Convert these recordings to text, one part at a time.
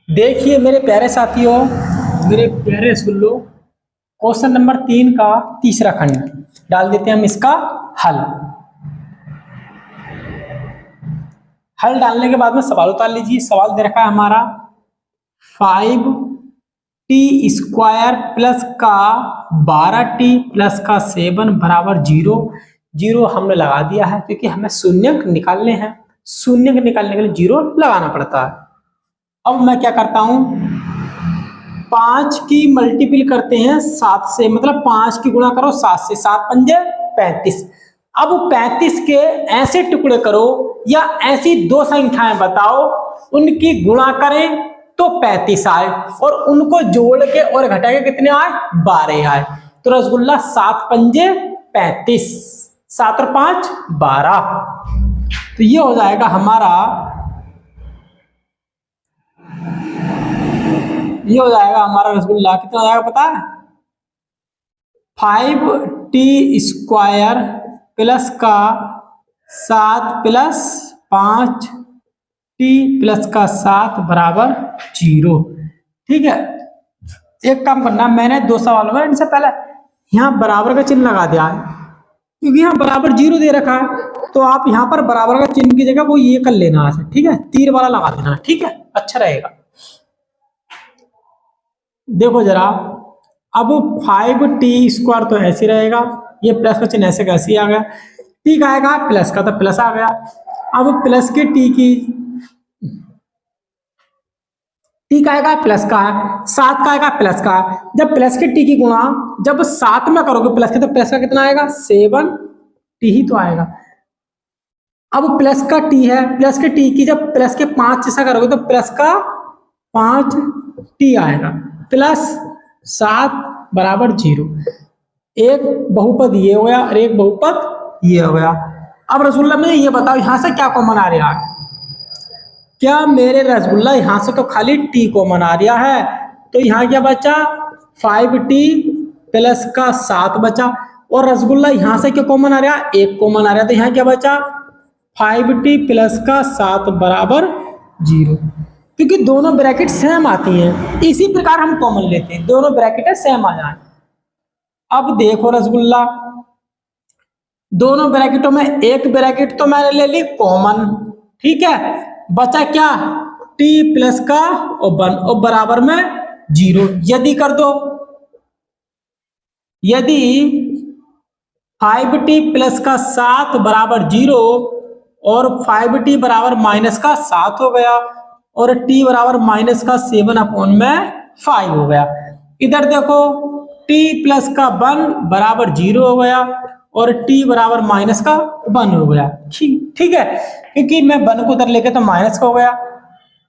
देखिए मेरे प्यारे साथियों, मेरे प्यारे सुल्लो, क्वेश्चन नंबर 3 का तीसरा खंड डाल देते हैं हम इसका हल। हल डालने के बाद में सवाल उतार लीजिए। सवाल दे रखा है हमारा 5t² प्लस का 12t प्लस का 7 बराबर 0। 0 हमने लगा दिया है क्योंकि हमें शून्यक निकालने हैं। शून्यक निकालने के लिए 0 लगाना पड़ता है। अब मैं क्या करता हूं, 5 की मल्टीपल करते हैं 7 से, मतलब 5 की गुणा करो 7 से, 7 पंजे 35। अब 35 के ऐसे टुकड़े करो या ऐसी दो संख्याएं बताओ उनकी गुणा करें तो 35 आए और उनको जोड़ के और घटा के कितने आए, 12 आए। तो रसगुल्ला 7 पंजे 35, 7 और 5 12। तो ये हो जाएगा हमारा, ये हो जाएगा हमारा रसगुल्ला कितना हो जाएगा पता है, 5t² प्लस का 7 प्लस 5t प्लस का 7 बराबर 0। ठीक है, एक काम करना, मैंने 2 सवालों में इनसे पहले यहाँ बराबर का चिन्ह लगा दिया है क्योंकि यहाँ बराबर 0 दे रखा है। तो आप यहाँ पर बराबर का चिन्ह की जगह वो ये कर लेना है, ठीक है, तीर वाला लगा देना, ठीक है, अच्छा रहेगा। देखो जरा, अब 5t² तो ऐसे रहेगा, ये प्लस का चिन्ह ऐसे कैसे आ गया, टी का आएगा प्लस का तो प्लस आ गया। अब प्लस के टी का आएगा प्लस का है, 7 का आएगा प्लस का है। जब प्लस के टी की गुणा जब 7 में करोगे प्लस के तो प्लस का कितना आएगा, 7t ही तो आएगा। अब प्लस का टी है, प्लस के टी की जब प्लस के 5 जैसा करोगे तो प्लस का 5t आएगा, प्लस 7 बराबर 0। एक बहुपद ये हो गया और एक बहुपद ये हो गया। अब रसगुल्ला में ये बताओ यहां से क्या कॉमन आ रहा है, क्या मेरे रसगुल्ला यहां से तो खाली t कॉमन आ रहा है, तो यहाँ क्या बचा, 5t प्लस का 7 बचा। और रसगुल्ला यहां से क्या कॉमन आ रहा है, 1 कॉमन आ रहा है, तो यहाँ क्या बचा, 5t प्लस का 7 बराबर 0। क्योंकि दोनों ब्रैकेट सेम आती हैं, इसी प्रकार हम कॉमन लेते हैं, दोनों ब्रैकेट सेम आ जाए। अब देखो रसगुल्ला, दोनों ब्रैकेटों में एक ब्रैकेट तो मैंने ले ली कॉमन, ठीक है, बचा क्या, t प्लस का और 1 और बराबर में 0। यदि कर दो, यदि 5t प्लस का 7 बराबर 0 और 5t बराबर माइनस का 7 हो गया और t बराबर माइनस का 7/5 हो गया। इधर देखो, t प्लस का 1 बराबर 0 हो गया और t बराबर माइनस का 1 हो गया। ठीक है, क्योंकि मैं 1 को उधर लेके तो माइनस का हो गया।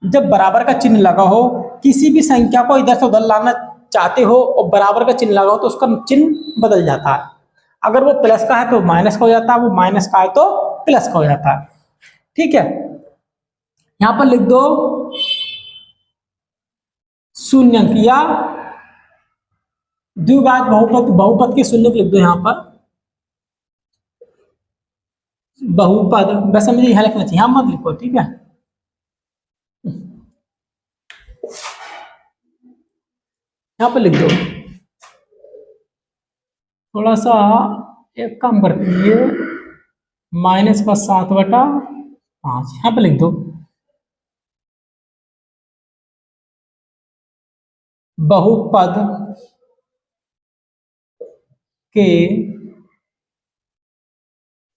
जब बराबर का चिन्ह लगा हो, किसी भी संख्या को इधर से उधर लाना चाहते हो और बराबर का चिन्ह लगा हो तो उसका चिन्ह बदल जाता है। अगर वो प्लस का है तो माइनस का हो जाता है, वो माइनस का है तो प्लस का हो जाता है। ठीक है, यहां पर लिख दो शून्यंक या द्विघात बहुपद के शून्यंक लिख दो। यहां पर बहुपद बस मुझे यहां लिखना चाहिए, यहां मत लिखो, ठीक है। यहां पर लिख दो, थोड़ा सा एक काम करते हैं, माइनस का 7/5 यहां पर लिख दो। बहुपद के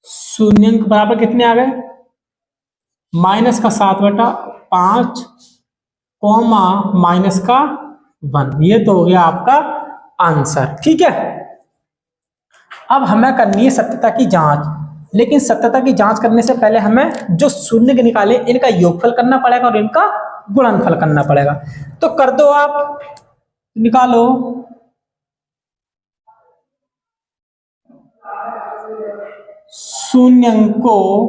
शून्यंक बराबर कितने आ गए, माइनस का 7/5 कॉमा माइनस का 1। ये तो हो गया आपका आंसर, ठीक है। अब हमें करनी है सत्यता की जांच, लेकिन सत्यता की जांच करने से पहले हमें जो शून्य के निकाले इनका योगफल करना पड़ेगा और इनका गुणनफल करना पड़ेगा। तो कर दो, आप निकालो। शून्यंकों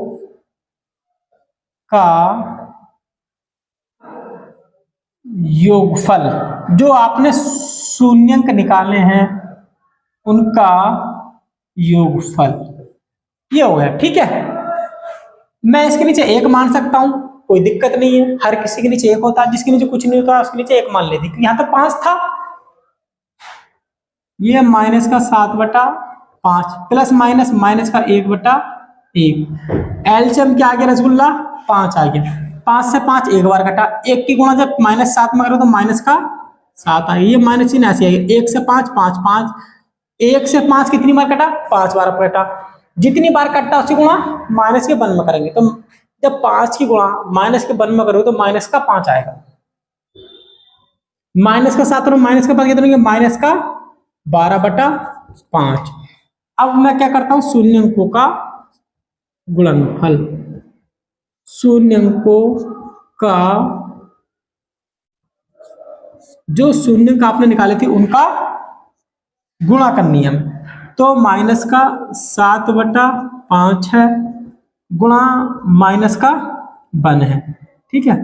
का योगफल, जो आपने शून्यंक निकाले हैं उनका योगफल, ये हो गया, ठीक है। मैं इसके नीचे 1 मान सकता हूं, कोई दिक्कत नहीं है, हर किसी के नीचे एक होता है, जिसके नीचे कुछ नहीं होता उसके नीचे एक मान लेते, यहाँ तो 5 था, ये माइनस का 7/5 प्लस माइनस माइनस का 1/1, एलसीएम क्या आ गया रसगुल्ला 5 आ गया, 5 से 5 एक बार कटा, एक की गुणा जब -7 में करो तो माइनस का 7 आ गया, ये माइनस चिन्ह ऐसे आएगा, 1 से 5 5 5, 1 से 5 कितनी बार कटा 5 बार कटा, जितनी बार कटता उसी गुणा माइनस के 1 में करेंगे, तो जब 5 की गुणा माइनस के 1 में करोगे तो माइनस का 5 आएगा, माइनस का 7 और माइनस का 5 कितना, माइनस का 12/5। अब मैं क्या करता हूं, शून्यंकों का गुणनफल, शून्यंकों का जो शून्यंक आपने निकाले थे उनका गुणा का नियम, तो माइनस का 7/5 है गुणा माइनस का 1 है, ठीक है।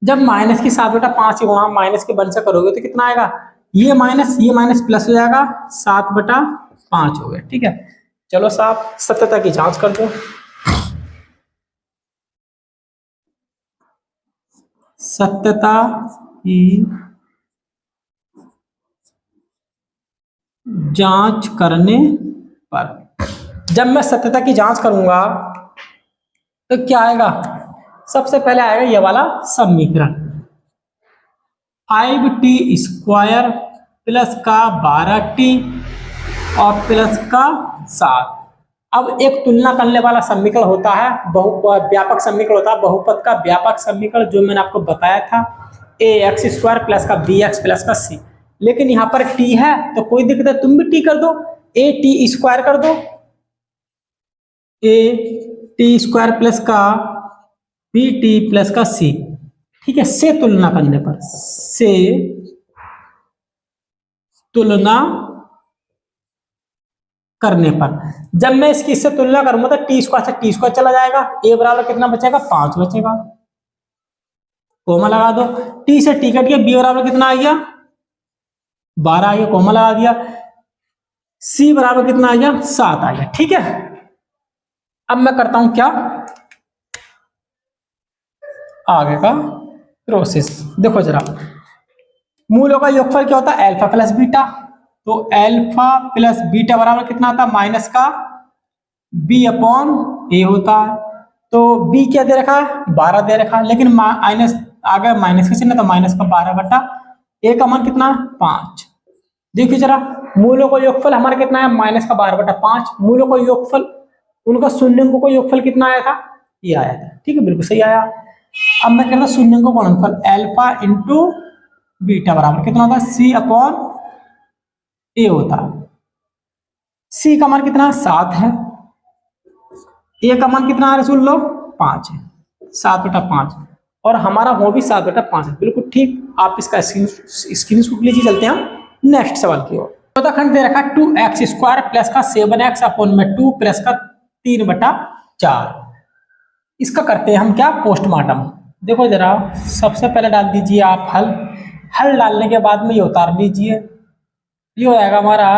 जब माइनस की 7/5 की गुणा माइनस के 1 से करोगे तो कितना आएगा, ये माइनस प्लस हो जाएगा, 7/5 हो गया, ठीक है। चलो साहब सत्यता की जांच कर दो, सत्यता की जांच करने पर, जब मैं सत्यता की जांच करूंगा तो क्या आएगा, सबसे पहले आएगा ये वाला समीकरण, 5t² प्लस का 12t और प्लस का 7। अब एक तुलना करने वाला समीकरण होता है, व्यापक समीकरण होता है, बहुपद का व्यापक समीकरण जो मैंने आपको बताया था, ax² प्लस का bx प्लस का c, लेकिन यहाँ पर t है तो कोई दिक्कत है, तुम भी t कर दो, at² कर दो, at² प्लस का bt प्लस का c, ठीक है। से तुलना करने पर, से तुलना करने पर जब मैं इसकी इससे तुलना करूंगा तो t² से t² चला जाएगा, a बराबर कितना बचेगा 5 बचेगा, कोमा लगा दो, t से t कट गया, b बराबर कितना आ गया 12 आ गया, कोमा लगा दिया, c बराबर कितना आ गया 7 आ गया, ठीक है। अब मैं करता हूं क्या, आगे का प्रोसेस देखो जरा, मूलों का योगफल क्या होता है, अल्फा प्लस बीटा, तो अल्फा प्लस बीटा बराबर कितना आता है, माइनस का b/a होता है, तो b क्या दे रखा है 12 दे रखा है, लेकिन माइनस आ गया, माइनस का चिन्ह, तो माइनस का 12/a का मान कितना 5। देखिए जरा मूलों का योगफल हमारा कितना है, माइनस का 12/5, मूलों का योगफल उनका शून्यंकों का योगफल कितना आया था, ये आया था, ठीक है, बिल्कुल सही आया। अब मैं कहता हूं शून्यंकों का गुणनफल, अल्फा इंटू बीटा बराबर कितना होता है, c/a होता है, c का मान कितना 7 है, a का मान कितना है सुन लो 5 है, 7/5, और हमारा वो भी 7/5 है, बिल्कुल ठीक। आप इसका स्क्रीनशॉट लीजिए, चलते हैं नेक्स्ट सवाल की ओर। चौथा खंड दे रखा 2x² प्लस का 7x/2 प्लस का 3/4, इसका करते हैं हम क्या, पोस्टमार्टम। देखो जरा सबसे पहले डाल दीजिए आप हल डालने के बाद में ये उतार लीजिए, ये हो जाएगा हमारा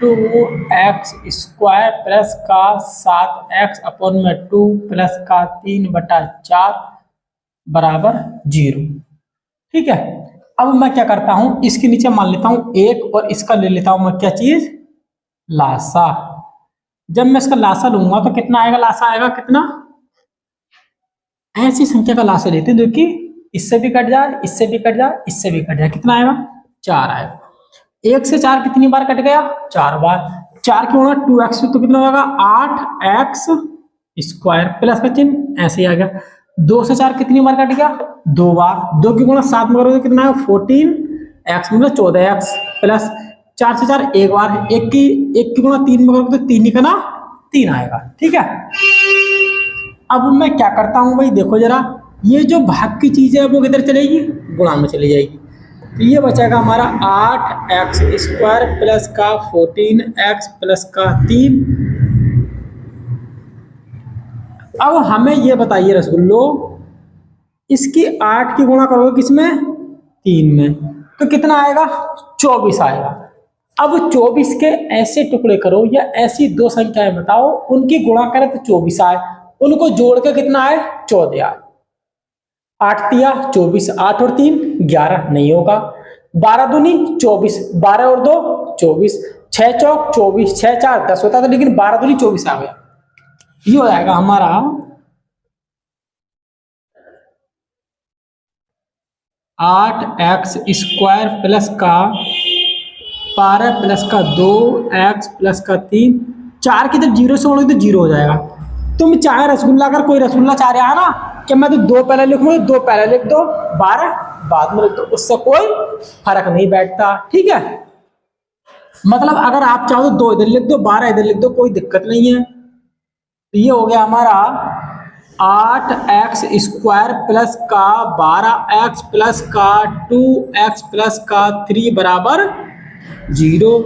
2x² प्लस का 7x/2 प्लस का 3/4 बराबर 0, ठीक है। अब मैं क्या करता हूं, इसके नीचे मान लेता हूं 1 और इसका ले लेता हूं मैं क्या चीज, लासा। जब मैं इसका लासा लूंगा तो कितना आएगा, लासा आएगा कितना, ऐसी संख्या का लासा लेते हैं देखिए, इससे भी कट जाए, इससे भी कट जाए, इससे भी कट जाए, कितना आएगा 4 आएगा, 1 से 4 कितनी बार कट गया 4 बार, 4 की गुणा 2x तो कितना होगा 8x² प्लस का चिन्ह ऐसे ही आ गया, 2 से 4 कितनी बार कट गया 2 बार, 2 की गुणा 7 में करोगे तो कितना आएगा 14x मतलब 14x प्लस 4 से 4 एक बार, 1 की गुणा 3 में करोगे तो 3 ही का ना 3 आएगा, ठीक है। अब मैं क्या करता हूं भाई, देखो जरा ये जो भाग की चीज है वो किधर चलेगी, गुणा में चली जाएगी, तो ये बचेगा हमारा 8x² प्लस का 14x प्लस का 3। अब हमें ये बताइए रसगुल्लो, इसकी 8 की गुणा करोगे किसमें 3 में, तो कितना आएगा 24 आएगा। अब 24 के ऐसे टुकड़े करो या ऐसी दो संख्याएं बताओ उनकी गुणा करें तो 24 आए, उनको जोड़ के कितना है 14 आए। 8 तिया 24, 8 और 3 11 नहीं होगा। 12 दूनी 24, 12 और 2 24, 6 चौक 24, 6 4 10 होता था, लेकिन 12 दूनी 24 आ गया। ये हो जाएगा हमारा 8x स्क्वायर प्लस का 12 प्लस का 2x प्लस का 3। 4 की जब जीरो से उड़ोगे तो जीरो हो जाएगा। तुम चाहे रसगुल्ला, अगर कोई रसगुल्ला चाह रहा है ना कि मैं तो 2 पहले लिखूंगा, 2 पहले लिख दो, 12 बाद में लिख दो, उससे कोई फर्क नहीं बैठता। ठीक है, मतलब अगर आप चाहो तो 2 इधर लिख दो, 12 इधर लिख दो, कोई दिक्कत नहीं है। तो ये हो गया हमारा 8x स्क्वायर प्लस का 12x प्लस का 2x प्लस का 3 बराबर 0।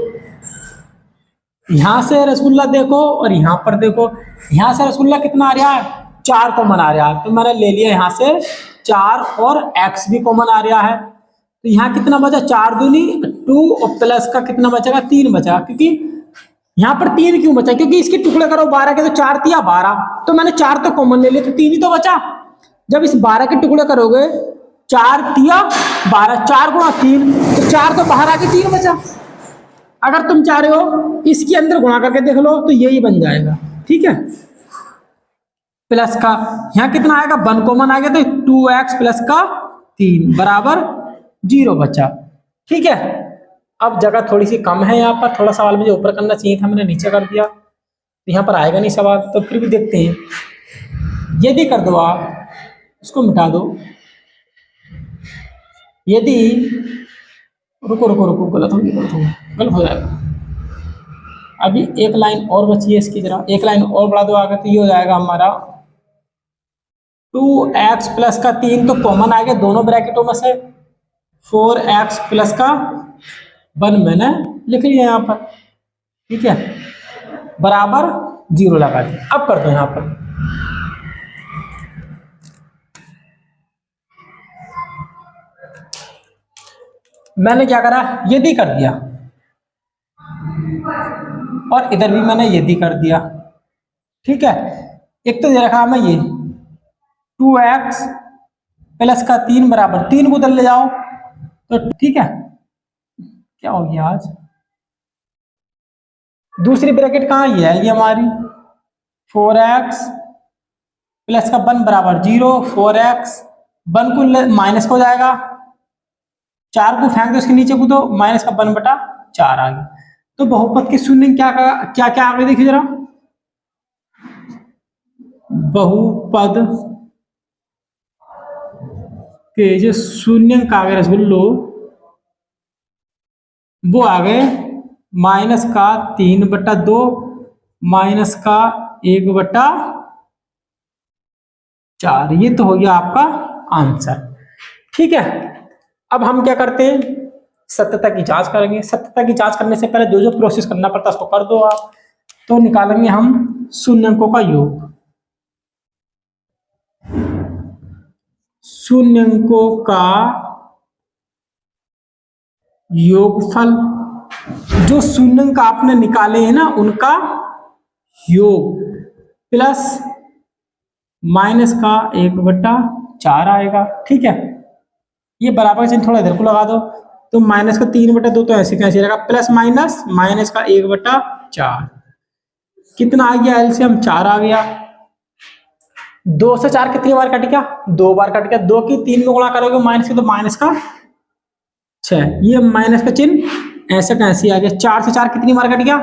यहां से रसगुल्ला देखो और यहां पर देखो, यहां से रसगुल्ला कितना आ रहा है 4 कॉमन आ रहा है, तो मैंने ले लिया यहां से 4 और x भी कॉमन आ रहा है। तो यहाँ कितना बचा 4 दूनी 2 और प्लस का कितना बचेगा 3 बचा, क्योंकि यहाँ पर 3 क्यों बचा, क्योंकि इसके टुकड़े करो 12 के तो 4 तिया 12, तो मैंने 4 तो कॉमन ले लिया, तो 3 ही तो बचा। जब इस 12 के टुकड़े करोगे 4 तिया 12, 4 गुणा 3, तो 4 तो बाहर आके 3 बचा। अगर तुम चाह रहे हो इसके अंदर गुणा करके देख लो तो यही बन जाएगा। ठीक है, प्लस का यहाँ कितना आएगा 1 कॉमन आ गया, तो 2x प्लस का 3 बराबर 0 बचा। ठीक है, अब जगह थोड़ी सी कम है यहाँ पर, थोड़ा सवाल मुझे ऊपर करना चाहिए था, मैंने नीचे कर दिया, तो यहाँ पर आएगा नहीं सवाल, तो फिर भी देखते हैं। यदि कर दो आप, इसको मिटा दो, यदि रुको रुको रुको, गलत हो जाएगा। अभी एक लाइन और बची है इसकी, जरा एक लाइन और बढ़ा दो आगे, तो ये हो जाएगा हमारा 2x प्लस का 3 तो कॉमन आ गया दोनों ब्रैकेटों में से, 4x प्लस का 1 मैंने लिख लिया यहाँ पर। ठीक है, बराबर 0 लगा दिया। अब कर दो यहाँ पर, मैंने क्या करा यदि कर दिया, और इधर भी मैंने यदि कर दिया। ठीक है, एक तो दे रखा मैं ये 2x प्लस का 3 बराबर 3 को उधर ले जाओ, तो ठीक है, क्या हो गया आज दूसरी ब्रैकेट कहाँ ये है, ये हमारी 4x प्लस का 1 बराबर 0, 4x 1 को माइनस हो जाएगा, 4 को फेंक दो इसके नीचे को, तो माइनस का 1/4 आ गया। तो बहुपद के शून्य क्या क्या क्या आ गए, देखिए जरा, बहुपद के जो शून्य का आ गए रसगुल्लो, वो आ गए माइनस का 3/2 माइनस का 1/4। ये तो हो गया आपका आंसर। ठीक है, अब हम क्या करते हैं, सत्यता की जांच करेंगे। सत्यता की जांच करने से पहले जो जो प्रोसेस करना पड़ता है उसको कर दो आप। तो निकालेंगे हम शून्यंकों का योग, शून्यंकों का योगफल, जो शून्यंक आपने निकाले हैं ना उनका योग, प्लस माइनस का 1/4 आएगा। ठीक है, ये बराबर का चिन्ह थोड़ा इधर को लगा दो, तो माइनस का 3/2 तो ऐसे कैसे रहेगा, प्लस माइनस माइनस का 1/4, कितना आ गया एलसीएम 4 आ गया। 2 से 4 कितनी बार कट गया, 2 बार कट गया। 2 की 3 में गुणा करोगे माइनस के, तो माइनस का 6, ये माइनस का चिन्ह ऐसे कैसे आ गया। 4 से 4 कितनी बार कट गया,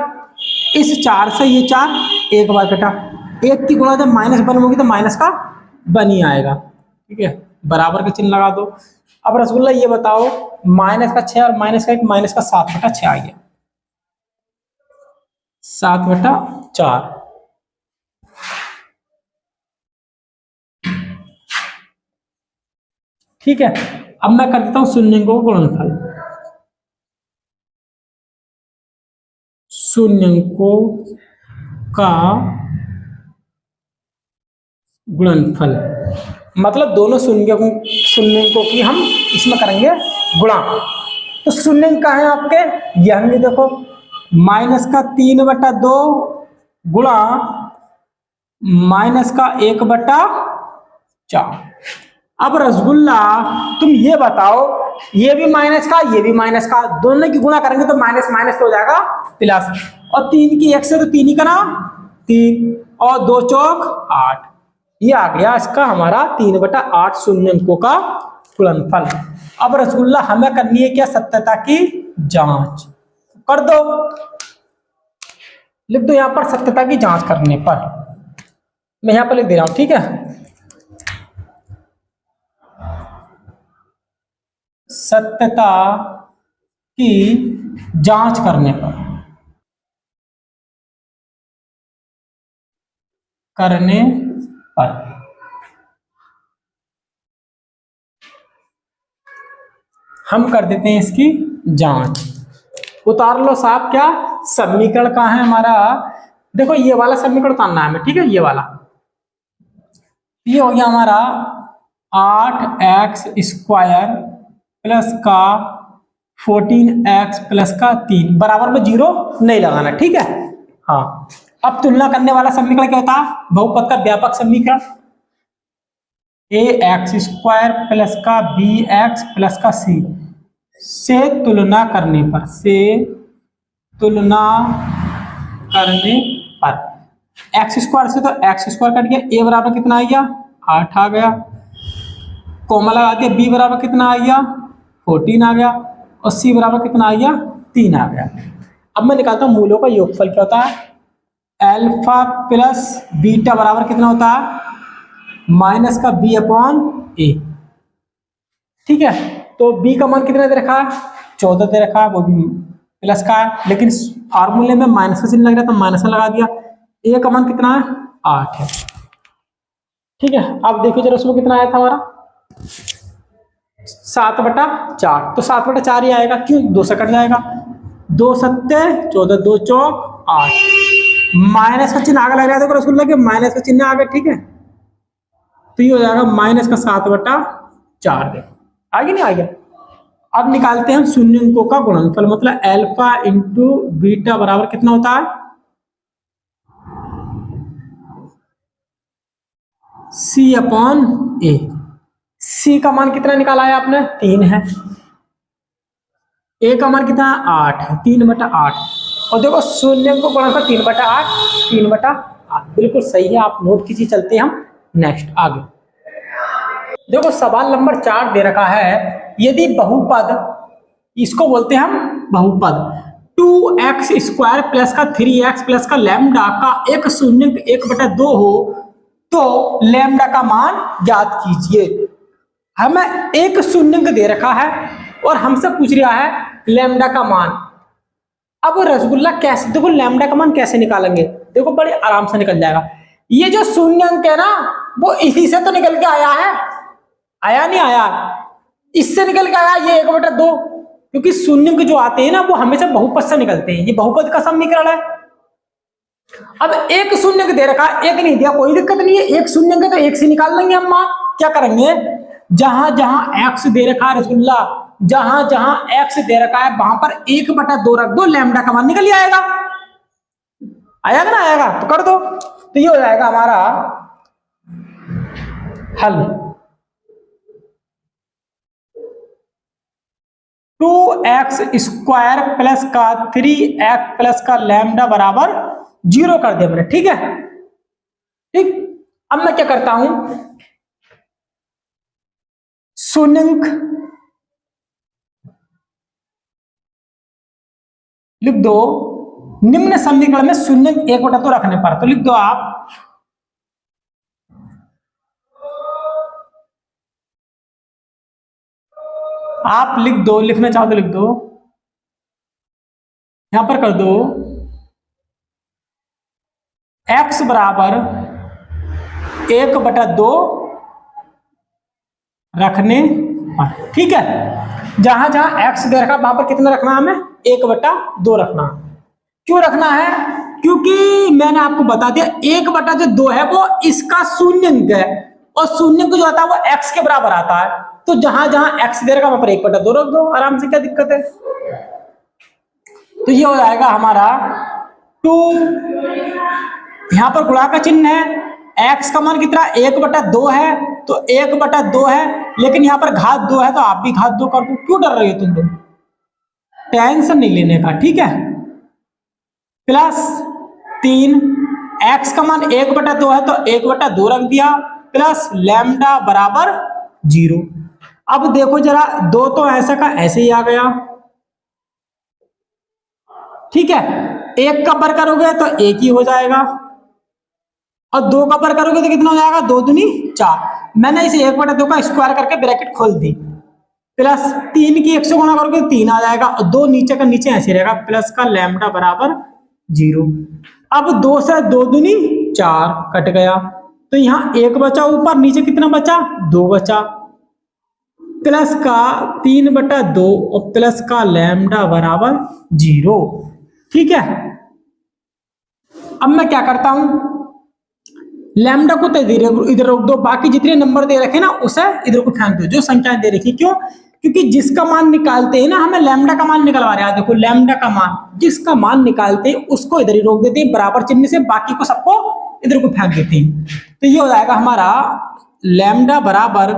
इस 4 से ये 4 1 बार कटा, 1 की गुणा जब -1 होगी तो माइनस का 1 ही आएगा। ठीक है, बराबर का चिन्ह लगा दो। अब रसगुल्ला ये बताओ, माइनस का 6 और माइनस का 1, माइनस का 7/6 आ गया, 7/4। ठीक है, अब मैं कर देता हूं शून्यंकों का गुणनफल। शून्यंकों का गुणनफल मतलब दोनों शून्यंकों की हम इसमें करेंगे गुणा। तो शून्यंक का है आपके, यह हमने देखो माइनस का 3/2 गुणा माइनस का 1/4। अब रसगुल्ला तुम ये बताओ, ये भी माइनस का, ये भी माइनस का, दोनों की गुणा करेंगे तो माइनस माइनस तो हो जाएगा प्लस। और 3 की 1 से तो 3 ही करना, 3 और 2 चौक 8। ये आ गया इसका हमारा 3/8 शून्य अंकों का गुणनफल। अब रसगुल्ला हमें करनी है क्या, सत्यता की जांच। कर दो, लिख दो यहां पर सत्यता की जांच करने पर। मैं यहां पर लिख दे रहा हूं, ठीक है। सत्यता की जांच करने पर हम कर देते हैं इसकी जांच। उतार लो साहब, क्या समीकरण कहाँ है हमारा, देखो ये वाला समीकरण उतारना है हमें, ठीक है। ये वाला, ये हो गया हमारा 8x² प्लस का 14x प्लस का 3 बराबर में 0 नहीं लगाना, ठीक है। हाँ, अब तुलना करने वाला समीकरण क्या होता है, बहुपद का व्यापक समीकरण। ax² प्लस का bx प्लस का c से तुलना करने पर, x² से तो x² कट गया, a बराबर कितना आ गया 8 आ गया, कोमा लगा दिया, b बराबर कितना आ गया 14 आ गया, और c बराबर कितना आ गया 3 आ गया। अब मैं निकालता हूं मूलों का योगफल क्या होता है, अल्फा प्लस बीटा बराबर कितना होता है माइनस का b/a, ठीक है। तो b का मान कितना दे रखा है 14 दे रखा है, वो भी प्लस का है, लेकिन फार्मूले में माइनस का चिन्ह लग रहा था, माइनस का लगा दिया। a का मान कितना है 8 है, ठीक है। अब देखो जरा उसमें कितना आया था हमारा 7/4, तो 7/4 ही आएगा, क्यों 2 से कट जाएगा, 2 सत्ते 14, 2 चौक 8, माइनस का चिन्ह आगे लग रहा है, देखो रसगुल्ला के माइनस का चिन्ह आगे, ठीक है। तो ये हो जाएगा माइनस का 7/4 दे, आगे नहीं आ गया। अब निकालते हैं हम शून्य अंकों का गुणनफल, मतलब अल्फा इंटू बीटा बराबर कितना होता है c/a। c का मान कितना निकाला है आपने 3 है, a का मान कितना 8 है, 3/8, और देखो शून्य अंकों का गुणनफल 3/8, 3/8 बिल्कुल सही है। आप नोट कीजिए, चलते हैं हम नेक्स्ट आगे। देखो सवाल नंबर 4 दे रखा है, यदि बहुपद, इसको बोलते हैं हम बहुपद, 2x² प्लस का 3x प्लस का लैम्डा का एक शून्य 1/2 हो तो लैम्डा का मान ज्ञात कीजिए। हमें एक शून्य दे रखा है और हमसे पूछ रहा है लैम्डा का मान। अब रसगुल्ला कैसे, देखो लैम्डा का मान कैसे निकालेंगे, देखो बड़े आराम से निकल जाएगा। ये जो शून्य अंक है ना, वो इसी से तो निकल के आया है, आया नहीं आया, इससे निकल के आया ये 1/2, क्योंकि शून्य अंक जो आते हैं ना वो हमेशा बहुपद से निकलते हैं, ये बहुपद का समीकरण है। अब एक शून्य अंक दे रखा है, एक नहीं दिया, कोई दिक्कत नहीं है, एक शून्य अंक तो एक से निकाल लेंगे हम मान। क्या करेंगे, जहां जहां एक्स दे रखा है रसगुल्ला, जहां जहां एक्स दे रखा है वहां पर 1/2 रख दो, लैम्डा का मान निकल ही आएगा, आएगा ना, आएगा तो कर दो। तो ये हो जाएगा हमारा हल, 2x² प्लस का 3x प्लस का लैम्डा बराबर 0 कर दिया मैंने, ठीक है। ठीक, अब मैं क्या करता हूं, शून्यंक लिख दो, निम्न समीकरण में शून्यंक 1/2 रखने पर, तो लिख दो आप लिख दो, लिखना चाहो तो लिख दो, यहां पर कर दो x बराबर 1/2 रखने पर, ठीक है। जहां जहां x दे रखा वहां पर कितना रखना है हमें 1/2 रखना। क्यों रखना है, क्योंकि मैंने आपको बता दिया 1/2 है वो इसका शून्यंक है, और शून्यंक जो आता है वो x के बराबर आता है, तो जहां जहां x दे रखा वहां पर 1/2 रख दो, आराम से, क्या दिक्कत है। तो ये हो जाएगा हमारा 2 यहां पर गुणा का चिन्ह है, x का मान कितना 1/2 है, तो 1/2 है, लेकिन यहां पर घात 2 है तो आप भी घात 2 कर दो। क्यों डर रहे हो तुम लोग, टेंशन नहीं लेने का, ठीक है। प्लस 3, x का मान 1/2 है तो 1/2 रख दिया, प्लस लैम्डा बराबर 0। अब देखो जरा, 2 तो ऐसा का ऐसे ही आ गया, ठीक है। 1 का बर करोगे तो 1 ही हो जाएगा, और 2 का बर करोगे तो कितना हो जाएगा, 2 दूनी 4। मैंने इसे 1/2 का स्क्वायर करके ब्रैकेट खोल दी, प्लस 3 की 1 से गुणा करोगे तो 3 आ जाएगा, और 2 नीचे का नीचे ऐसे रहेगा, प्लस का लैम्डा बराबर 0। अब 2 से 2 दूनी 4 कट गया, तो यहाँ 1 बचा, ऊपर नीचे कितना बचा, 2 बचा, प्लस का 3/2 और प्लस का लैम्डा बराबर 0, ठीक है। अब मैं क्या करता हूं, लैम्डा को तो इधर रोक दो, बाकी जितने नंबर दे रखे ना उसे इधर को फेंक दो, जो संख्याएं दे रखी। क्यों, क्योंकि जिसका मान निकालते हैं ना, हमें लैम्डा का मान निकलवा रहे हैं, देखो लैम्डा का मान, जिसका मान निकालते हैं उसको इधर ही रोक देते हैं बराबर चिन्ह से, बाकी को सबको इधर को फेंक देते हैं। तो ये हो जाएगा हमारा लैम्डा बराबर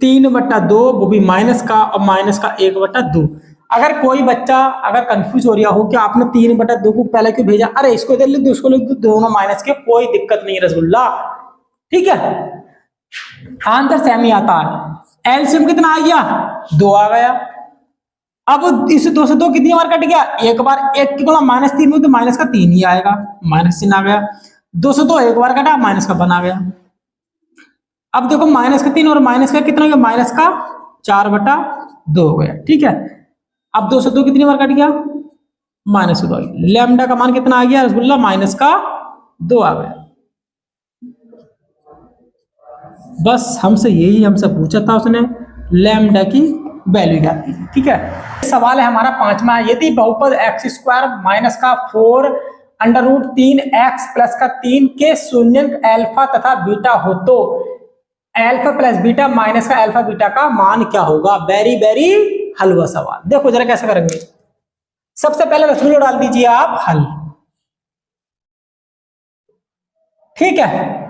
3/2, वो भी माइनस का, और माइनस का 1/2। अगर कोई बच्चा अगर कंफ्यूज हो रहा हो कि आपने 3/2 को पहले क्यों भेजा, अरे इसको इधर लिख दो, उसको लिख दो, दोनों माइनस के, कोई दिक्कत नहीं है रसगुल्ला, ठीक है। आंसर सेम ही आता है। एलसीएम कितना आ गया, 2 आ गया। अब इस 2 से 2 कितनी बार कट गया, एक बार, 1 की गुणा -3 में तो माइनस का 3 ही आएगा, माइनस चिन्ह आ गया। 2 से 2 एक बार कटा, माइनस का 1 आ गया। अब देखो माइनस का 3 और माइनस का कितना हो गया, माइनस का 4/2 हो गया, ठीक है। अब 2 से 2 कितनी बार कट गया, -2। लैम्डा का मान कितना आ गया रसगुल्ला, माइनस का 2 आ गया। बस हमसे यही हमसे पूछा था उसने, लैम्डा की वैल्यू क्या थी, ठीक है। सवाल है हमारा 5वां, यदि बहुपद x² माइनस का 4 √3x प्लस का 3 के शून्यंक अल्फा तथा बीटा हो तो अल्फा प्लस बीटा माइनस का अल्फा बीटा का मान क्या होगा। वेरी वेरी हलवा सवाल, देखो जरा कैसे करेंगे। सबसे पहले रसगुल्ला डाल दीजिए आप हल, ठीक है।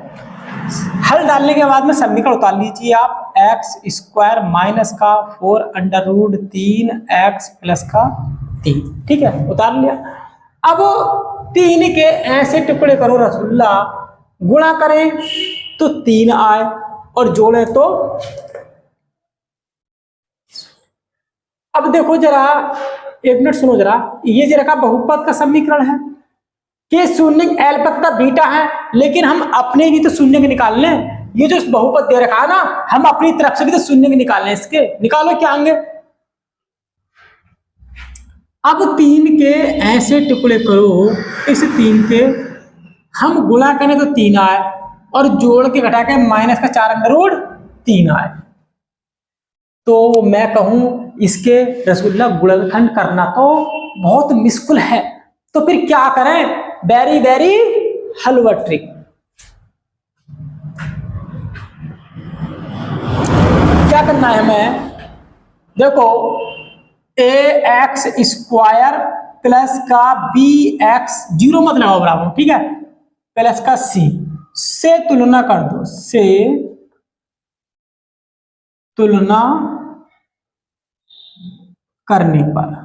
हल डालने के बाद में समीकरण उतार लीजिए आप, x² माइनस का 4 √3x प्लस का 3, ठीक है, उतार लिया। अब 3 के ऐसे टुकड़े करो रसगुल्ला, गुणा करें तो 3 आए और जोड़े तो। अब देखो जरा, 1 मिनट सुनो जरा, ये जरा का बहुपद का समीकरण है कि शून्य अल्फा तथा बीटा है, लेकिन हम अपने भी तो शून्य के निकाल लें। ये जो बहुपद दे रखा है ना, हम अपनी तरफ से भी तो शून्य के निकाल लें, इसके निकालो क्या आएंगे। अब 3 के ऐसे टुकड़े करो, इस 3 के हम गुणा करें तो 3 आए, और जोड़ के घटा के माइनस का 4√3 आए। तो मैं कहूं इसके रसगुल्ला गुणनखंड करना तो बहुत मुश्किल है, तो फिर क्या करें, वेरी वेरी हलवा ट्रिक। क्या करना है हमें, देखो ax² प्लस का bx, 0 मत लगाओ बराबर, ठीक है, प्लस का c से तुलना कर दो, से तुलना करने पर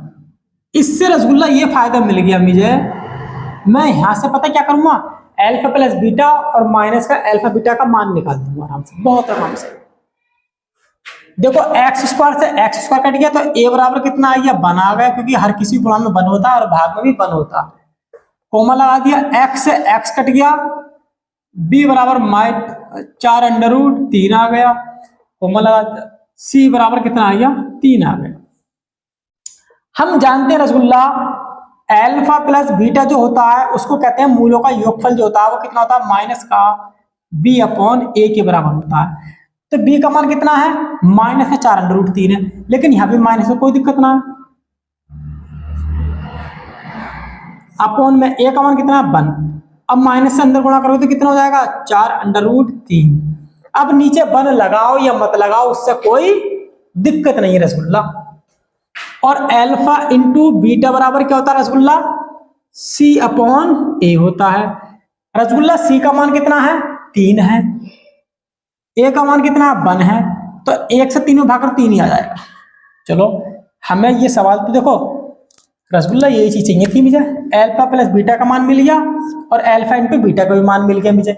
इससे रसगुल्ला ये फायदा मिल गया मुझे, मैं यहां से पता क्या करूंगा, अल्फा प्लस बीटा और माइनस का अल्फा बीटा का मान निकाल दूंगा आराम से, बहुत आराम से। देखो x² से x² कट गया तो a बराबर कितना आ गया, 1 आ गया, क्योंकि हर किसी गुणा में 1 होता है और भाग में भी 1 होता है। कोमा लगा दिया, x से x कट गया, b बराबर -4√3 आ गया, कोमा लगा, c बराबर कितना आ गया, 3 आ गया। हम जानते हैं रसगुल्ला अल्फा प्लस बीटा जो होता है उसको कहते हैं मूलों का योगफल, जो होता है वो कितना होता है, माइनस का b/a के बराबर होता है। तो b का मान कितना है, -4√3 है, लेकिन यहां भी माइनस में कोई दिक्कत ना है। अपॉन में a का मान कितना है, 1। अब माइनस से अंदर गुणा करोगे तो कितना हो जाएगा, 4√3। अब नीचे 1 लगाओ या मत लगाओ, उससे कोई दिक्कत नहीं है रसगुल्ला। और अल्फा इंटू बीटा बराबर क्या होता है रसगुल्ला, सी अपॉन ए होता है। रसगुल्ला सी का मान कितना है, 3 है, ए का मान कितना है, 1 है, तो 1 से 3 में भागकर 3 ही आ जाएगा। चलो हमें ये सवाल तो देखो रसगुल्ला यही चीज चाहिए थी मुझे, अल्फा प्लस बीटा का मान मिल गया और अल्फा इंटू बीटा का भी मान मिल गया मुझे,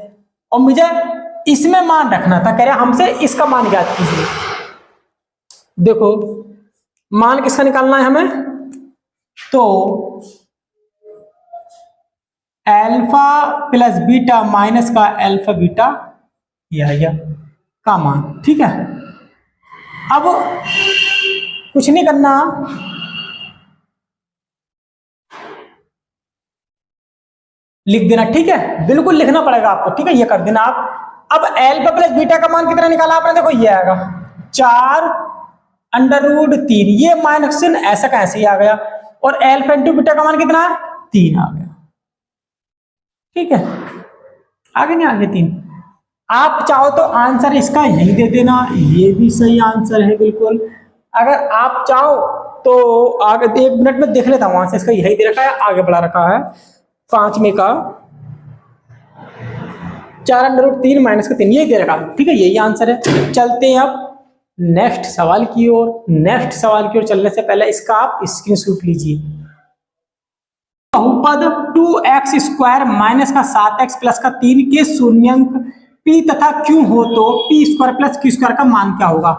और मुझे इसमें मान रखना था, कह रहे हमसे इसका मान ज्ञात कीजिए। देखो मान किसका निकालना है हमें, तो अल्फा प्लस बीटा माइनस का अल्फा बीटा यह का मान, ठीक है। अब कुछ नहीं करना, लिख देना, ठीक है, बिल्कुल लिखना पड़ेगा आपको, ठीक है, ये कर देना आप। अब अल्फा प्लस बीटा का मान कितना निकाला आपने, देखो ये आएगा 4√3, ये माइनस चिन्ह ऐसा का ऐसे ही आ गया, और अल्फा इंटू बीटा का मान कितना है, 3 आ गया, ठीक है, आगे नहीं आगे 3। आप चाहो तो आंसर इसका यही दे देना, ये भी सही आंसर है बिल्कुल। अगर आप चाहो तो आगे 1 मिनट में देख लेता हूं, आंसर इसका यही दे रखा है, आगे बढ़ा रखा है 5 में का 4√3 माइनस का 3, यही दे रखा है, ठीक है, यही आंसर है। चलते हैं अब नेक्स्ट सवाल की ओर। नेक्स्ट सवाल की ओर चलने से पहले इसका आप स्क्रीनशॉट लीजिए। बहुपद 2x² माइनस का 7x प्लस का 3 के शून्यंक p तथा q हो तो p² प्लस q² का मान क्या होगा।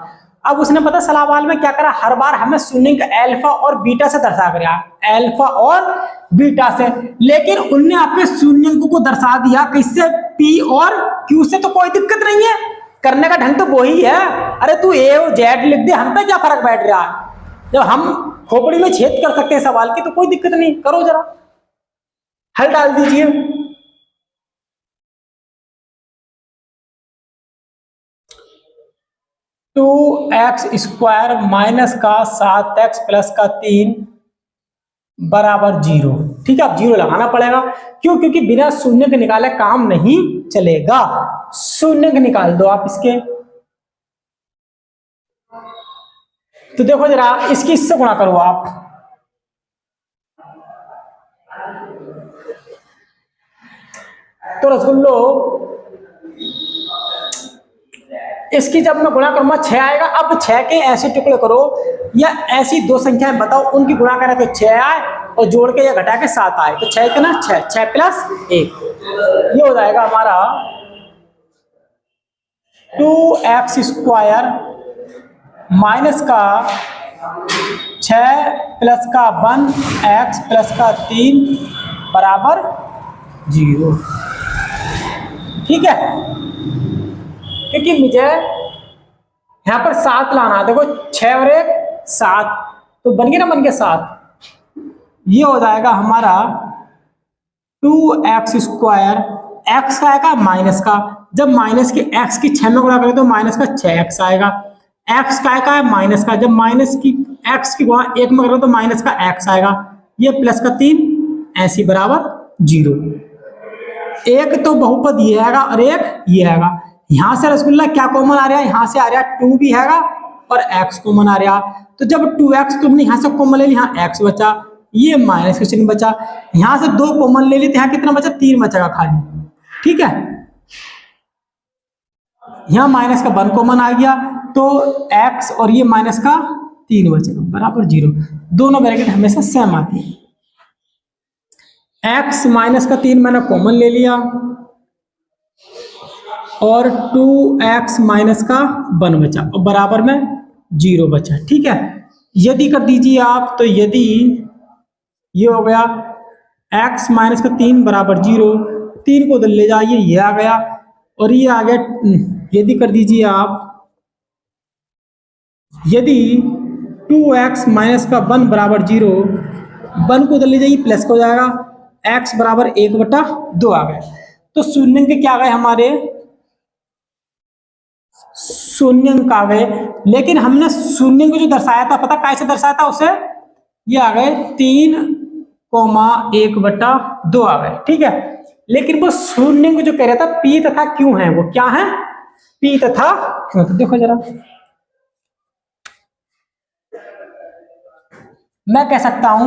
अब उसने पता सवाल में क्या करा, हर बार हमें शून्यंक अल्फा और बीटा से दर्शा दिया, अल्फा और बीटा से, लेकिन उनने आपके शून्यंक को दर्शा दिया किससे, p और q से, तो कोई दिक्कत नहीं है, करने का ढंग तो वही है। अरे तू a और z लिख दे, हम पे क्या फर्क बैठ रहा है, जब हम खोपड़ी में छेद कर सकते हैं सवाल की, तो कोई दिक्कत नहीं, करो जरा हल डाल दीजिए। टू एक्स स्क्वायर माइनस का 7x प्लस का 3 बराबर 0, ठीक है, अब 0 लगाना पड़ेगा, क्यों, क्योंकि बिना शून्य के निकाले काम नहीं चलेगा, शून्य के निकाल दो आप इसके। तो देखो जरा इसकी इससे गुणा करो आप, तो रसगुल्लो इसकी जब मैं गुणा करूंगा 6 आएगा। अब 6 के ऐसे टुकड़े करो या ऐसी दो संख्याएं बताओ उनकी गुणा करें तो 6 आए और जोड़ के या घटा के 7 आए, तो 6 कितना 6 प्लस 1, ये हो जाएगा हमारा 2x² माइनस का 6 प्लस का 1x प्लस का 3 बराबर 0, ठीक है, क्योंकि मुझे यहां पर 7 लाना है, देखो 6 और 1 7, तो बन गया ना, बन गया 7, ये हो जाएगा हमारा 2x², x का आएगा माइनस का, जब माइनस के x की 6 में गुणा करें तो माइनस का 6x आएगा, x का है माइनस का, जब माइनस की x की गुणा 1 में करें तो माइनस का x आएगा, ये प्लस का 3 ऐसी बराबर 0। एक तो बहुपद ये आएगा और एक ये आएगा, यहां से रसगुल्ला क्या कॉमन आ रहा है, यहां से आ रहा है 2 भी हैगा और x कॉमन आ रहा, तो जब 2x तुमने यहां से कॉमन ले लिया, यहाँ x बचा, ये माइनस का चिन्ह बचा, यहां से 2 कॉमन ले लेते, यहाँ कितना बचा 3 बचेगा खाली, ठीक है, यहां माइनस का 1 कॉमन आ गया, तो x और ये माइनस का 3 बचेगा बराबर 0, दोनों ब्रैकेट हमेशा सेम आती है। x माइनस का 3 मैंने कॉमन ले लिया और 2x माइनस का 1 बचा और बराबर में 0 बचा, ठीक है। यदि कर दीजिए आप, तो यदि ये हो गया x माइनस का 3 बराबर 0, 3 को उधर ले जाइए, ये आ गया और ये आ गया, यदि कर दीजिए आप, यदि 2x माइनस का 1 बराबर 0, 1 को उधर ले जाइए प्लस हो जाएगा, x बराबर 1/2 आ गया, तो शून्यंक क्या गए हमारे, शून्यंक आ गए, लेकिन हमने शून्यंक जो दर्शाया था पता कैसे दर्शाया था उसे, ये आ गए 3,1/2 आ गए, ठीक है, लेकिन वो शून्यंक जो कह रहा था p तथा q है, वो क्या है, p तथा q, तो देखो जरा मैं कह सकता हूं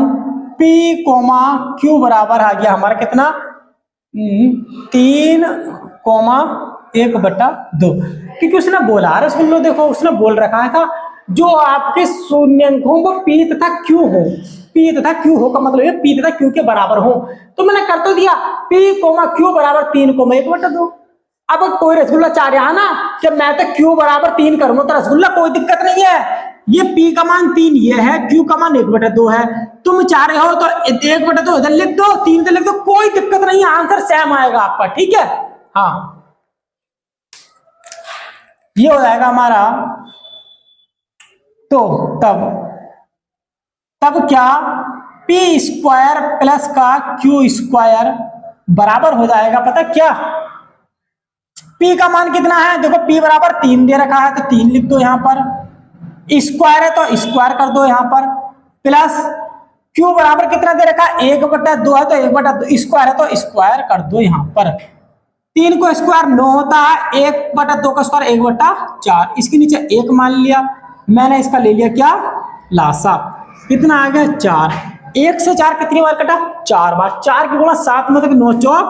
P कोमा Q बराबर आ गया हमारा कितना 3,1/2, क्योंकि उसने बोला अरे सुन लो, देखो उसने बोल रखा था जो आपके शून्यंक हो वो P तथा Q हो, P तथा Q हो का मतलब है P तथा Q के बराबर हो। तो मैंने कर तो दिया P कोमा Q बराबर 3,1/2। अब कोई रसगुल्ला चाह रहा ना कि मैं तो Q बराबर 3 करूंगा, तो रसगुल्ला कोई दिक्कत नहीं है, ये P का मान 3 ये है, Q का मान 1/2 है। तुम चाह रहे हो तो 1/2 इधर लिख दो, 3 इधर लिख दो, कोई दिक्कत नहीं है, आंसर सेम आएगा आपका, ठीक है। हाँ ये हो जाएगा हमारा। तो तब तब क्या P स्क्वायर प्लस का Q स्क्वायर बराबर हो जाएगा, पता क्या P का मान कितना है, देखो P बराबर 3 दे रखा है तो 3 लिख दो यहां पर, स्क्वायर है तो स्क्वायर कर दो यहां पर, प्लस Q बराबर कितना दे रखा है 1/2 है तो 1/2, स्क्वायर है तो स्क्वायर कर दो यहां पर। 3 को स्क्वायर 9 होता है, 1/2 का स्क्वायर 1/4, इसके नीचे 1 मान लिया, मैंने इसका ले लिया क्या लासा, कितना आ गया 4। 1 से 4 कितनी बार कटा 4 बार, 4 की गुणा 7 मतलब 9 चौक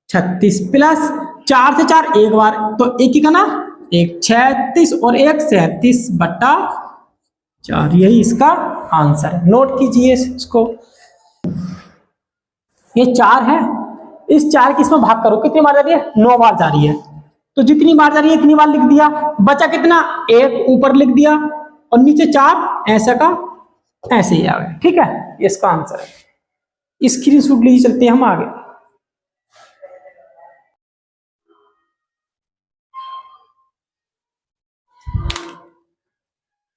36, प्लस 4 से 4 एक बार तो एक ही का ना 1 36 और 1 37/4, यही इसका आंसर है। नोट कीजिए इसको, ये 4 है, इस 4 की इसमें भाग करो, कितनी बार जा रही है 9 बार जा रही है, तो जितनी बार जा रही है इतनी बार लिख दिया, बचा कितना 1 ऊपर लिख दिया और नीचे 4 ऐसा का ऐसे ही आ गया, ठीक है, ये इसका आंसर है। स्क्रीनशॉट लीजिए, चलते हैं हम आगे।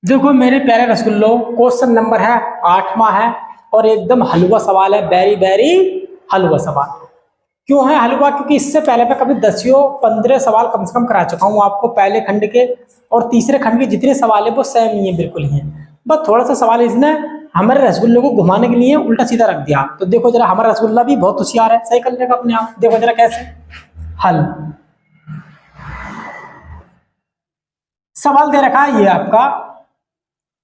देखो मेरे प्यारे रसगुल्लो, क्वेश्चन नंबर है 8वां है और एकदम हलवा सवाल है, वेरी वेरी हलवा सवाल। क्यों है हलवा, क्योंकि इससे पहले मैं कभी 10-15 सवाल कम से कम करा चुका हूं आपको, पहले खंड के और तीसरे खंड के जितने सवाल है वो सेम ही है, बिल्कुल ही है, बस थोड़ा सा सवाल इसने हमारे रसगुल्ले को घुमाने के लिए उल्टा सीधा रख दिया। तो देखो जरा, हमारा रसगुल्ला भी बहुत होशियार है, सही कर लेगा अपने आप, देखो जरा कैसे। हल सवाल दे रखा है ये आपका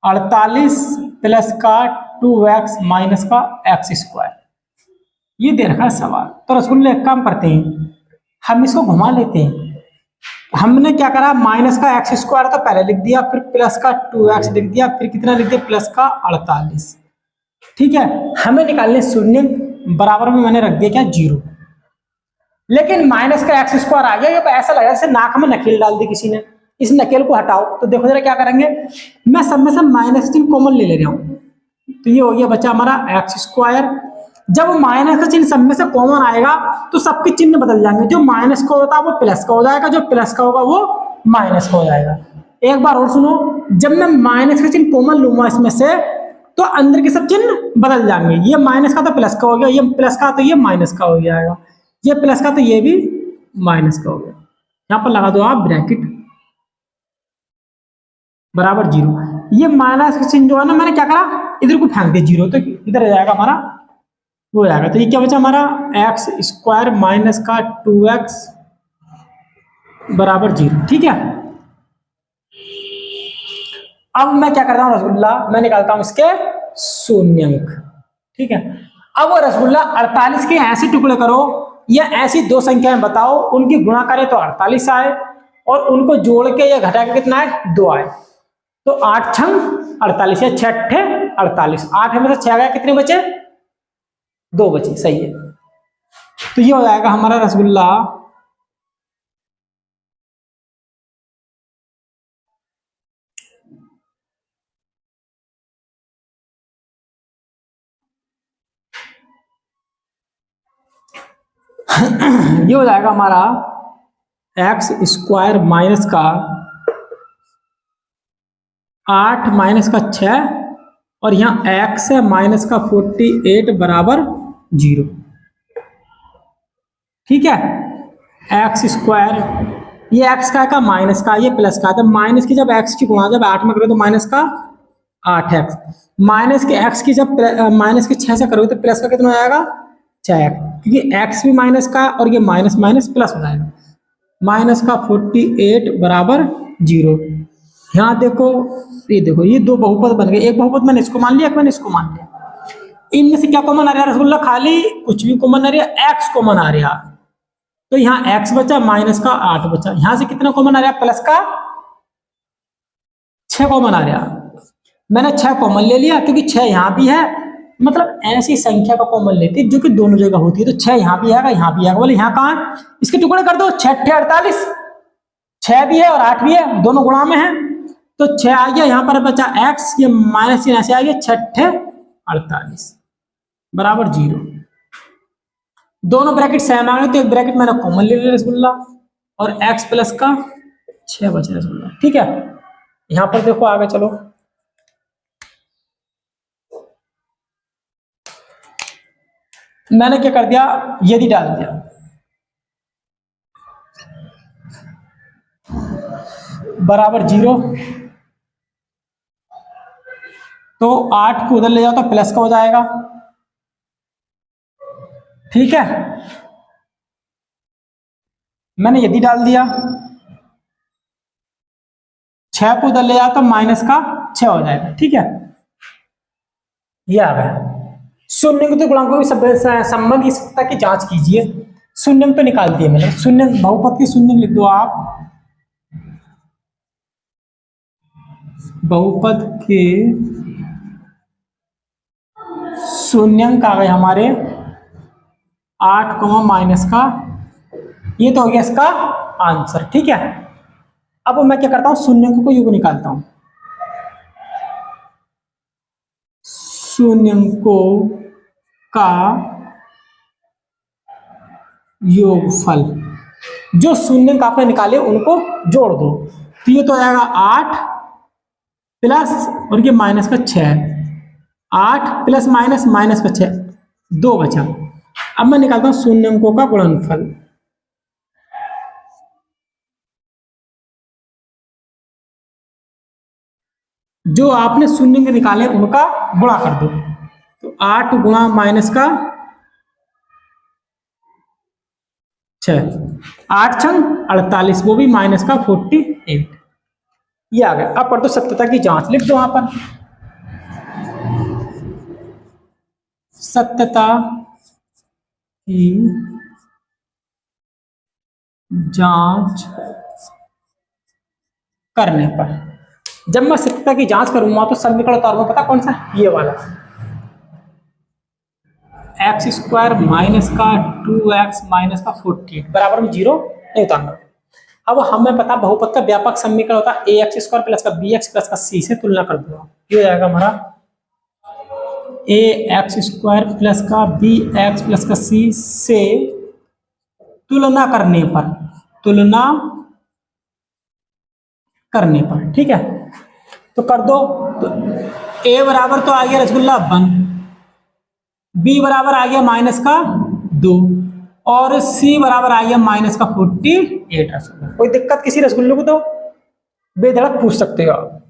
48 प्लस का 2x माइनस का x², ये दे रखा है सवाल। तो रसगुल्ले एक काम करते हैं, हम इसको घुमा लेते हैं। हमने क्या करा, माइनस का x² तो पहले लिख दिया, फिर प्लस का 2x लिख दिया, फिर कितना लिख दिया प्लस का 48, ठीक है। हमें निकालने शून्य, बराबर में मैंने रख दिया क्या 0, लेकिन माइनस का x² आ गया, ये ऐसा लगा जैसे नाक में नकेल डाल दी किसी ने, इस नकेल को हटाओ। तो देखो जरा क्या करेंगे, मैं सब में से माइनस चिन्ह कॉमन ले रहा हूं, तो ये हो गया बचा हमारा x²। जब माइनस का चिन्ह सब में से कॉमन आएगा तो सबके चिन्ह बदल जाएंगे, जो माइनस का होता है वो प्लस का हो जाएगा, जो प्लस का होगा वो माइनस का हो जाएगा। एक बार और सुनो, जब मैं माइनस का चिन्ह कॉमन लूंगा इसमें से तो अंदर के सब चिन्ह बदल जाएंगे, ये माइनस का तो प्लस का हो गया, ये प्लस का तो ये माइनस का हो जाएगा, ये प्लस का तो ये भी माइनस का हो गया। यहां पर लगा दो आप ब्रैकेट बराबर 0। ये माइनस का चिन्ह जो है ना, मैंने क्या करा इधर को फेंक दिया 0, तो इधर आ जाएगा हमारा वो आएगा। तो ये क्या बचा हमारा x² माइनस का 2x बराबर 0, ठीक है। अब मैं क्या करता हूं रसगुल्ला, मैं निकालता हूं इसके शून्यंक, ठीक है। अब वो रसगुल्ला 48 के ऐसे टुकड़े करो या ऐसी दो संख्याएं बताओ, उनकी गुणा करें तो 48 आए और उनको जोड़ के या घटा के कितना आए 2 आए, तो 8 छंग 48 या 6 अट्ठे 48, 8 में से 6 गया, कितने बचे 2 बचे, सही है। तो ये हो जाएगा हमारा रसगुल्ला ये हो जाएगा हमारा x² माइनस का 8 माइनस का 6 और यहाँ x है माइनस का 48 बराबर 0, ठीक है। x², ये x का माइनस का, ये प्लस का, तो माइनस की जब x की गुणा जब 8 में करो तो माइनस का 8x, माइनस के x की जब माइनस के 6 से करोगे तो प्लस का कितना हो जाएगा 6x, क्योंकि x भी माइनस का और ये माइनस माइनस प्लस हो जाएगा, माइनस का 48 बराबर 0। यहाँ देखो, ये दो बहुपद बन गए, एक बहुपद मैंने इसको मान लिया, एक मैंने इसको मान लिया। इनमें से क्या कॉमन आ रहा है रसगुल्ला? खाली कुछ भी कॉमन आ रहा है, एक्स कॉमन आ रहा। तो यहाँ एक्स बचा, माइनस का 8 बचा। यहां से कितना कॉमन आ रहा है? प्लस का 6 कॉमन आ रहा। मैंने 6 कॉमन ले लिया क्योंकि 6 यहां भी है, मतलब ऐसी संख्या का कॉमन लेते हैं जो कि दोनों जगह होती है। तो 6 यहां भी आएगा, यहां भी आएगा। बोले यहाँ कहां है? इसके टुकड़े कर दो, 6 × 48, 6 भी है और 8 भी है, दोनों गुणा में है। तो 6 आ गया, यहां पर बचा एक्स, ये माइनस यहां से आ गया, 6 × 48 बराबर 0। दोनों ब्रैकेट सेम आ गए, तो एक ब्रैकेट मैंने कॉमन ले लिया रसगुल्ला, और x प्लस का 6 बचा रसगुल्ला। ठीक है, यहां पर देखो आगे चलो। मैंने क्या कर दिया, यदि डाल दिया, बराबर 0। तो 8 को उधर ले जाओ तो प्लस का हो जाएगा। ठीक है, मैंने यदि डाल दिया, 6 को उधर ले जाओ तो माइनस का 6 हो जाएगा। ठीक है, ये आ गया। शून्य तो गुणांकों की संबंध की सत्यता की जांच कीजिए। शून्य तो निकाल दिए मैंने, शून्य बहुपद के शून्य लिख दो आप। बहुपद के शून्यंक आ गए हमारे 8 माइनस का, ये तो हो गया इसका आंसर। ठीक है, अब मैं क्या करता हूं, शून्यंक को योग निकालता हूं। शून्यंकों का योगफल, जो शून्यंक आपने निकाले उनको जोड़ दो। तो ये तो आएगा 8 प्लस और ये माइनस का 6, 8 प्लस माइनस माइनस का 6, 2 बचा। अब मैं निकालता हूं शून्यंकों का गुणनफल। जो आपने शून्यंक निकाले उनका गुणा कर दो। तो 8 गुणा माइनस का 6, 8 × 48, वो भी माइनस का 48। ये आ गया। अब कर दो सत्यता की जांच, लिख दो वहां पर सत्यता की जांच करने पर। जब मैं सत्यता की जांच करूंगा तो समीकरण तौर में पता कौन सा, ये वाला, x² माइनस का 2x माइनस का 48 बराबर में 0 नहीं उतारना। अब हमें पता बहुपद का व्यापक समीकरण होता है ax² प्लस का bx प्लस का c से तुलना कर दो। ये हो जाएगा हमारा ax² प्लस का bx प्लस का c से तुलना करने पर, ठीक है। तो कर दो, तो a बराबर तो आ गया रसगुल्ला 1, b बराबर आ गया माइनस का 2 और c बराबर आ गया माइनस का 48 रसगुल्ला। कोई दिक्कत किसी रसगुल्ले को तो बेधड़क पूछ सकते हो आप।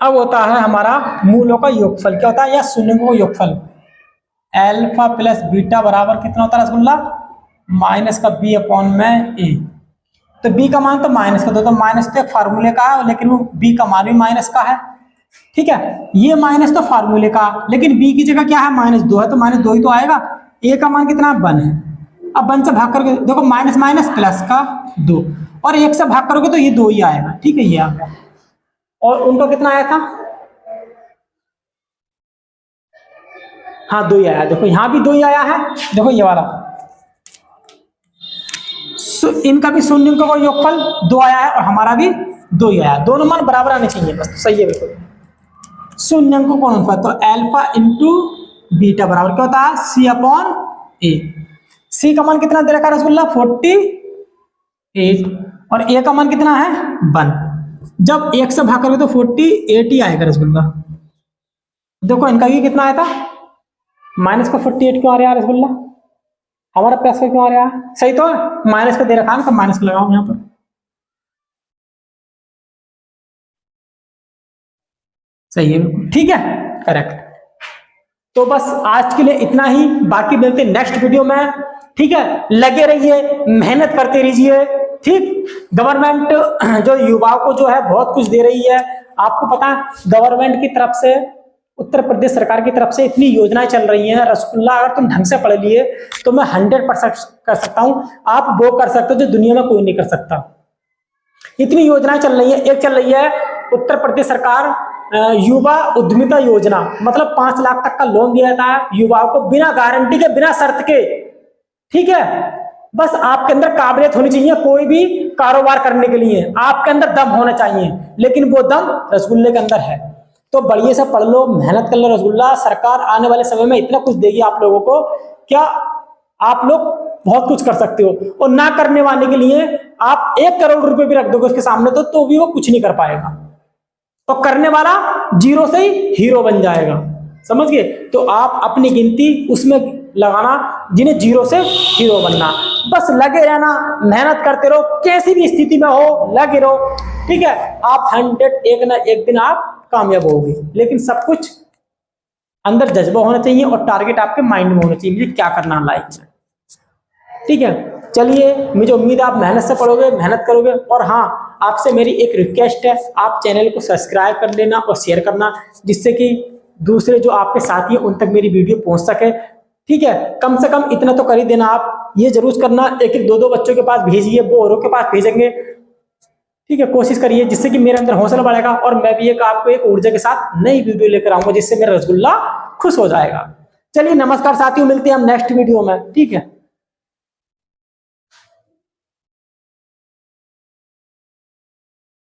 अब होता है हमारा मूलों का योगफल। क्या होता है, या शून्यों का योगफल। अल्फा प्लस बीटा बराबर कितना होता है रसगुल्ला, माइनस का b अपॉन में a। तो b का मान तो माइनस का 2, तो माइनस तो एक फार्मूले का है, लेकिन वो b का मान भी माइनस का है। ठीक है, ये माइनस तो फार्मूले का, लेकिन b की जगह क्या है, -2 है, तो -2 ही तो आएगा। a का मान कितना 1 है। अब 1 से भाग करके देखो, माइनस माइनस प्लस का 2, और 1 से भाग करोगे तो ये 2 ही आएगा। ठीक है, ये आ गया। और उनका कितना आया था, हाँ 2 ही आया। देखो यहाँ भी 2 ही आया है, देखो ये वाला। इनका भी शून्य का योगफल 2 आया है और हमारा भी 2 ही आया। दोनों मान बराबर आने चाहिए, बस। तो सही है बिल्कुल। शून्य को कौन होता है, तो अल्फा इंटू बीटा बराबर क्या होता है, c अपॉन a। c का मान कितना दे रखा है रसगुल्ला, 48, और a का मान कितना है 1। जब 1 से भाग करोगे तो 48 ही आएगा रसगुल्ला। देखो इनका ये कितना आया था, माइनस का 48 क्यों आ रहा है रसगुल्ला, हमारा प्लस का क्यों आ रहा है, सही तो है, माइनस का दे रखा है, तो माइनस का लगाओ यहाँ पर। सही है, ठीक है, करेक्ट। तो बस आज के लिए इतना ही, बाकी मिलते नेक्स्ट वीडियो में। ठीक है, लगे रहिए, मेहनत करते रहिए। ठीक, गवर्नमेंट जो युवाओं को जो है बहुत कुछ दे रही है। आपको पता है गवर्नमेंट की तरफ से, उत्तर प्रदेश सरकार की तरफ से इतनी योजनाएं चल रही हैं। रसगुल्ला अगर तुम ढंग से पढ़ लिए तो मैं 100% कर सकता हूं, आप वो कर सकते हो जो दुनिया में कोई नहीं कर सकता। इतनी योजनाएं चल रही है। एक चल रही है उत्तर प्रदेश सरकार युवा उद्यमिता योजना, मतलब 5 लाख तक का लोन दिया जाता है युवाओं को, बिना गारंटी के, बिना शर्त के। ठीक है, बस आपके अंदर काबिलियत होनी चाहिए कोई भी कारोबार करने के लिए, आपके अंदर दम होना चाहिए, लेकिन वो दम रसगुल्ले के अंदर है। तो बढ़िया से पढ़ लो, मेहनत कर लो। रसगुल्ला सरकार आने वाले समय में इतना कुछ देगी आप लोगों को, क्या आप लोग बहुत कुछ कर सकते हो। और ना करने वाले के लिए आप 1 करोड़ रुपए भी रख दोगे उसके सामने तो भी वो कुछ नहीं कर पाएगा। तो करने वाला जीरो से ही हीरो बन जाएगा, समझ गए। तो आप अपनी गिनती उसमें लगाना जिन्हें जीरो से हीरो बनना, बस लगे रहना, मेहनत करते रहो, कैसी भी स्थिति में हो लगे रहो। ठीक है, आप 100 एक ना एक दिन आप कामयाब होगे, लेकिन सब कुछ अंदर जज्बा होना चाहिए और टारगेट आपके माइंड में होना चाहिए, मुझे क्या करना लाइफ में। ठीक है, चलिए, मुझे उम्मीद है आप मेहनत से पढ़ोगे, मेहनत करोगे। और हाँ, आपसे मेरी एक रिक्वेस्ट है, आप चैनल को सब्सक्राइब कर लेना और शेयर करना, जिससे कि दूसरे जो आपके साथी हैं उन तक मेरी वीडियो पहुंच सके। ठीक है, कम से कम इतना तो कर ही देना। आप ये जरूर करना, 1-1 2-2 बच्चों के पास भेजिए, वो औरों के पास भेजेंगे। ठीक है, कोशिश करिए, जिससे कि मेरे अंदर हौसला बढ़ेगा और मैं भी आपको एक ऊर्जा के साथ नई वीडियो लेकर आऊंगा, जिससे मेरा रसगुल्ला खुश हो जाएगा। चलिए, नमस्कार साथियों, मिलते हैं हम नेक्स्ट वीडियो में। ठीक है।